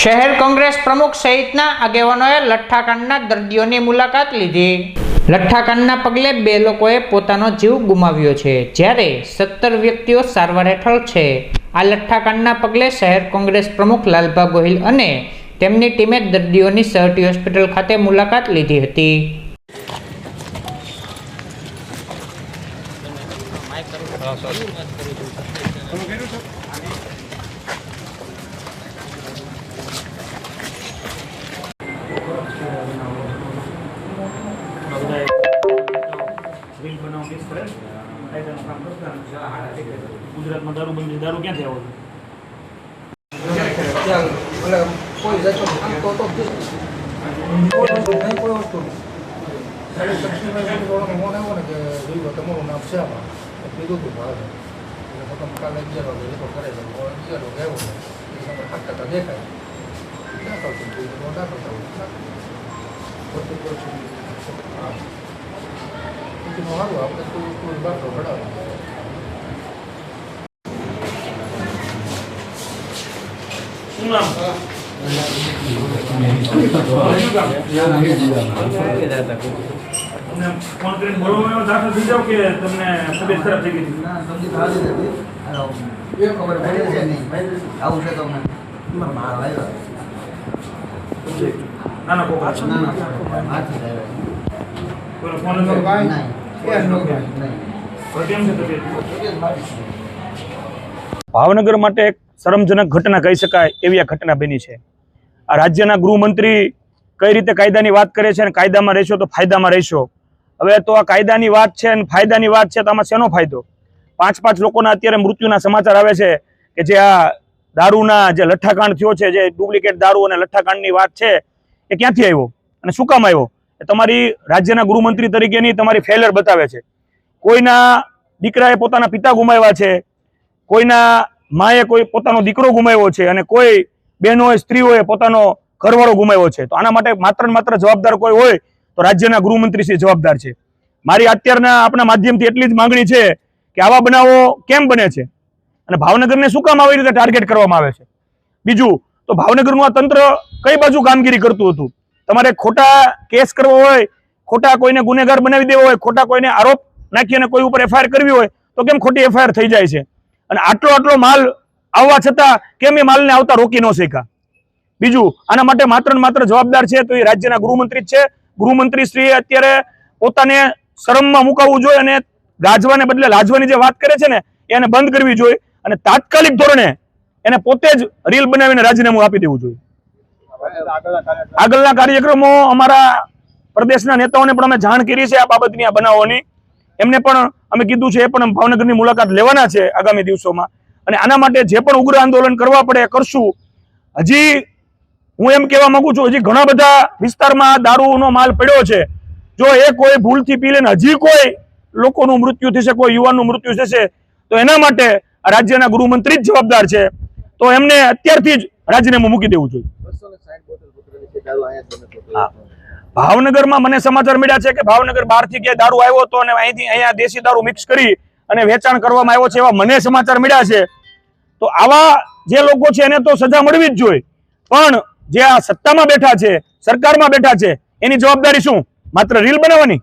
શહેર કોંગ્રેસ પ્રમુખ સહિતના આગેવાનોએ લઠ્ઠાકાંડના દર્દીઓની મુલાકાત લીધી। લઠ્ઠાકાંડના પગલે 2 લોકોએ પોતાનો જીવ ગુમાવ્યો છે, જ્યારે 17 વ્યક્તિઓ સારવાર હેઠળ છે। આ લઠ્ઠાકાંડના પગલે શહેર કોંગ્રેસ પ્રમુખ લાલભા ગોહિલ અને તેમની ટીમે દર્દીઓની સહટી હોસ્પિટલ ખાતે મુલાકાત લીધી હતી। गुजरात में दारूबंदी दारू क्या थे फोन कर बोलो में दाखिल थी जाओ कि तुमने तबीयत खराब થઈ ગઈ ના તબિયત સારી હતી એ ખબર પડી છે નહીં આવું છે તમને માર આવ્યો ના ના કોઈ પાછો ના આથી આવ્યો કોઈ ફોન નંબર ભાઈ નહીં એ નો નહીં કોઈ કેમ છે તબિયત ભાવનગર માટે એક શરમજનક ઘટના કહી શકાય એવી આ ઘટના બની છે। આ રાજ્યના ગૃહમંત્રી કઈ રીતે કાયદાની વાત કરે છે અને કાયદામાં રહેશો તો ફાયદામાં રહેશો। હવે તો આ કાયદાની વાત છે અને ફાયદાની વાત છે, તો આમાં શેનો ફાયદો? 5 લોકોના અત્યારે મૃત્યુના સમાચાર આવે છે કે જે આ દારૂના જે લઠ્ઠાકાંડ થયો છે, જે ડુપ્લિકેટ દારૂ અને લઠ્ઠાકાંડની વાત છે, એ ક્યાંથી આવ્યો અને શું કામ આવ્યો? એ તમારી રાજ્યના ગૃહમંત્રી તરીકેની તમારી ફેલર બતાવે છે। કોઈના દીકરાએ પોતાના પિતા ગુમાવ્યા છે, કોઈના માએ કોઈ પોતાનો દીકરો ગુમાવ્યો છે અને કોઈ બહેનોએ સ્ત્રીઓએ પોતાનો ઘરવાળો ગુમાવ્યો છે। તો આના માટે માત્ર ને માત્ર જવાબદાર કોઈ હોય તો રાજ્યના ગૃહમંત્રી શ્રી જવાબદાર છે। મારી અત્યારના આપણા માધ્યમથી એટલી જ માંગણી છે કે આવા બનાવો કેમ બને છે અને ભાવનગરને શું કામ આવી રીતે ટાર્ગેટ કરવામાં આવે છે? બીજું તો ભાવનગરનું આ તંત્ર કઈ બાજુ કામગીરી કરતું હતું? તમારે ખોટા કેસ કરવો હોય, ખોટા કોઈને ગુનેગાર બનાવી દેવો હોય, ખોટા કોઈને આરોપ નાખી અને કોઈ ઉપર એફઆઈઆર કરવી હોય તો કેમ ખોટી એફઆઈઆર થઈ જાય છે? અને આટલો માલ આવવા છતાં કેમ એ માલને આવતા રોકી ન શક્યા? બીજું આના માટે માત્ર ને માત્ર જવાબદાર છે તો એ રાજ્યના ગૃહમંત્રી જ છે। ગૃહમંત્રી શ્રીએ અત્યારે પોતાને શરમમાં મુકાવવું જોઈએ અને ગાજવાને બદલે લાજવાની જે વાત કરે છે ને એને બંધ કરવી જોઈએ અને તાત્કાલિક ધોરણે એને પોતે જ રીલ બનાવીને રાજીનામું આપી દેવું જોઈએ। આગળના કાર્યક્રમો અમારા પ્રદેશના નેતાઓને પણ અમે જાણ કરી છે આ બાબતની, આ બનાવોની। એમને પણ અમે કીધું છે, એ પણ ભાવનગરની મુલાકાત લેવાના છે આગામી દિવસોમાં અને આના માટે જે પણ ઉગ્ર આંદોલન કરવા પડે કરશું। હજી હું એમ કહેવા માંગુ છું, હજી ઘણા બધા વિસ્તારમાં દારૂનો માલ પડ્યો છે। જો એ કોઈ ભૂલથી પી લે ને હજી કોઈ લોકોનું મૃત્યુ થશે, કોઈ યુવાનનું મૃત્યુ થશે તો એના માટે રાજ્યના ગૃહમંત્રી જ જવાબદાર છે। તો એમને અત્યારથી જ રાજીનામું મૂકી દેવું જોઈએ। ભાવનગરમાં મને સમાચાર મળ્યા છે કે ભાવનગર બહારથી ક્યાંય દારૂ આવ્યો હતો અને અહીંયા દેશી દારૂ મિક્સ કરી અને વેચાણ કરવામાં આવ્યો છે, એવા મને સમાચાર મળ્યા છે। તો આવા જે લોકો છે એને તો સજા મળવી જ જોઈએ, પણ જે આ સત્તામાં બેઠા છે, સરકારમાં બેઠા છે, એની જવાબદારી શું? માત્ર રીલ બનાવવાની?